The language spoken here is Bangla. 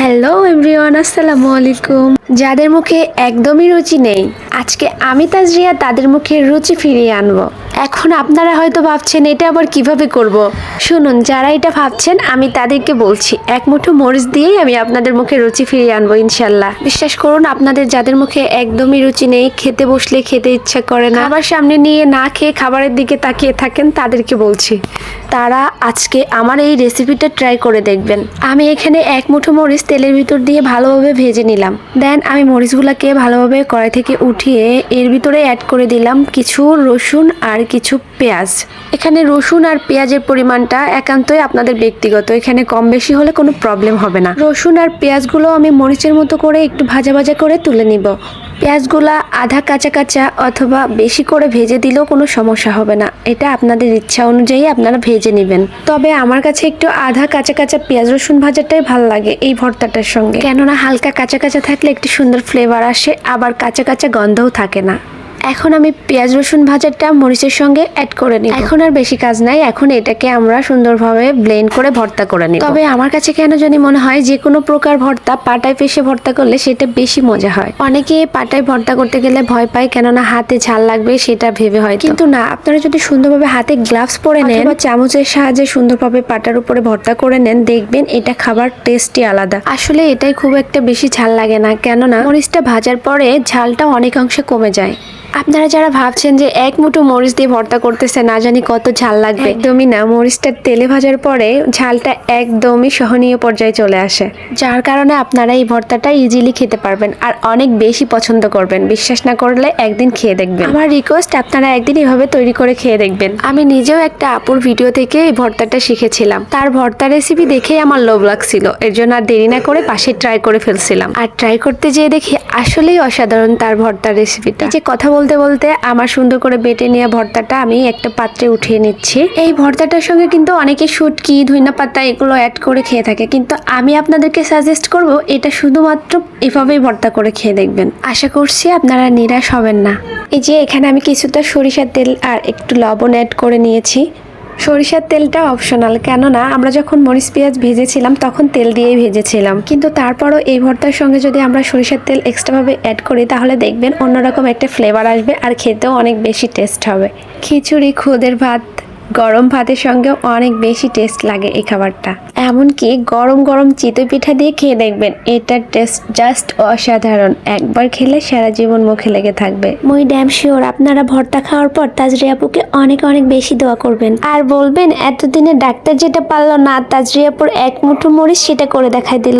হ্যালো এভরিওয়ান, আসসালামু আলাইকুম। যাদের মুখে একদমই রুচি নেই, আজকে আমি তাজরিয়া তাদের মুখে রুচি ফিরিয়ে আনবো। এখন আপনারা হয়তো ভাবছেন এটা আবার কিভাবে করব। শুনুন, যারা এটা ভাবছেন আমি তাদেরকে বলছি, এক মুঠো মরিচ দিয়েই আমি আপনাদের মুখে রুচি ফিরিয়ে আনবো ইনশাল্লাহ। বিশ্বাস করুন, আপনাদের যাদের মুখে একদমই রুচি নেই, খেতে বসলে খেতে ইচ্ছা করে না, খাবার সামনে নিয়ে না খেয়ে খাবারের দিকে তাকিয়ে থাকেন, তাদেরকে বলছি তারা আজকে আমার এই রেসিপিটা ট্রাই করে দেখবেন। আমি এখানে এক মুঠো মরিচ তেলের ভিতর দিয়ে ভালোভাবে ভেজে নিলাম। দেন আমি মরিচগুলোকে ভালোভাবে কড়াই থেকে উঠিয়ে এর ভিতরে অ্যাড করে দিলাম কিছু রসুন আর কিছু পেঁয়াজ। এখানে রসুন আর পেঁয়াজের পরিমাণটা একান্তই আপনাদের ব্যক্তিগত, এখানে কম বেশি হলে কোনো প্রবলেম হবে না। রসুন আর পেঁয়াজগুলো আমি মরিচের মতো করে একটু ভাজা ভাজা করে তুলে নিব। পেঁয়াজগুলা আধা কাঁচা কাঁচা অথবা বেশি করে ভেজে দিলেও কোনো সমস্যা হবে না, এটা আপনাদের ইচ্ছা অনুযায়ী আপনারা ভেজে নেবেন। তবে আমার কাছে একটু আধা কাঁচা কাঁচা পেঁয়াজ রসুন ভাজাটাই ভালো লাগে এই ভর্তাটার সঙ্গে, কেননা হালকা কাঁচা কাঁচা থাকলে একটু সুন্দর ফ্লেভার আসে, আবার কাঁচা কাঁচা গন্ধও থাকে না। এখন আমি পেঁয়াজ রসুন ভাজাটা মরিচের সঙ্গে অ্যাড করে নিই। এখন আর বেশি কাজ নাই, এখন এটাকে আমরা সুন্দরভাবে ব্লেন্ড করে ভর্তা করে নিই। তবে আমার কাছে কেন জানি মনে হয় যে কোনো প্রকার ভর্তা পাটায় পেশে ভর্তা করলে সেটা বেশি মজা হয়। অনেকে পাটায় ভর্তা করতে গেলে ভয় পায়, কেননা হাতে ঝাল লাগবে সেটা ভেবে হয়, কিন্তু না, আপনারা যদি সুন্দরভাবে হাতে গ্লাভস পরে নেন বা চামচের সাহায্যে সুন্দরভাবে পাটার উপরে ভর্তা করে নেন, দেখবেন এটা খাবার টেস্টই আলাদা। আসলে এটাই খুব একটা বেশি ঝাল লাগে না, কেননা মরিচটা ভাজার পরে ঝালটা অনেকাংশে কমে যায়। আপনারা যারা ভাবছেন যে এক মুঠো মরিচ দিয়ে ভর্তা করতেছে না জানি কত ঝাল লাগবে, একদমই না। মরিচটা তেলে ভাজার পরে ঝালটা একদমই সহনীয় পর্যায়ে চলে আসে, যার কারণে আপনারা এই ভর্তাটা ইজিলি খেতে পারবেন আর অনেক বেশি পছন্দ করবেন। বিশ্বাস না করলে একদিন খেয়ে দেখবেন। আমার রিকোয়েস্ট, আপনারা একদিন এভাবে তৈরি করে খেয়ে দেখবেন। আমি নিজেও একটা আপুর ভিডিও থেকে এই ভর্তাটা শিখেছিলাম, তার ভর্তা রেসিপি দেখেই আমার লোভ লাগছিল, এর জন্য আর দেরি না করে পাশে ট্রাই করে ফেলছিলাম। আর ট্রাই করতে যেয়ে দেখি আসলেই অসাধারণ তার ভর্তার রেসিপিটা। যে কথা বলতে বলতে আমার সুন্দর করে বেটে নেওয়া ভর্তাটা আমি একটা পাত্রে উঠিয়ে নিচ্ছি। এই ভর্তাটার সঙ্গে কিন্তু অনেকে শুটকি, ধইনা পাতা এগুলো অ্যাড করে খেয়ে থাকে, কিন্তু আমি আপনাদেরকে সাজেস্ট করব এটা শুধুমাত্র এভাবেই ভর্তা করে খেয়ে দেখবেন। আশা করছি আপনারা নিরাশ হবেন না। এই যে এখানে আমি কিছুটা সরিষার তেল আর একটু লবণ অ্যাড করে নিয়েছি। সরিষার তেলটা অপশনাল, কেননা আমরা যখন মরিচ পেঁয়াজ ভেজেছিলাম তখন তেল দিয়েই ভেজেছিলাম, কিন্তু তারপরও এই ভর্তার সঙ্গে যদি আমরা সরিষার তেল এক্সট্রাভাবে অ্যাড করি তাহলে দেখবেন অন্যরকম একটা ফ্লেভার আসবে আর খেতেও অনেক বেশি টেস্ট হবে। খিচুড়ি, খুদের ভাত, গরম ভাতের সঙ্গেও অনেক বেশি টেস্ট লাগে এই খাবারটা। এমনকি গরম গরম চিতই পিঠা দিয়ে খেয়ে দেখবেন, এটার টেস্ট জাস্ট অসাধারণ। একবার খেলে সারা জীবন মুখে লেগে থাকবে। মই ড্যাম শিওর আপনারা ভর্তা খাওয়ার পর তাজরিয়া আপুকে অনেক অনেক বেশি দোয়া করবেন আর বলবেন এতদিনে ডাক্তার যেটা পারলো না, তাজরিয়া আপুর এক মুঠো মরিচ সেটা করে দেখাই দিল।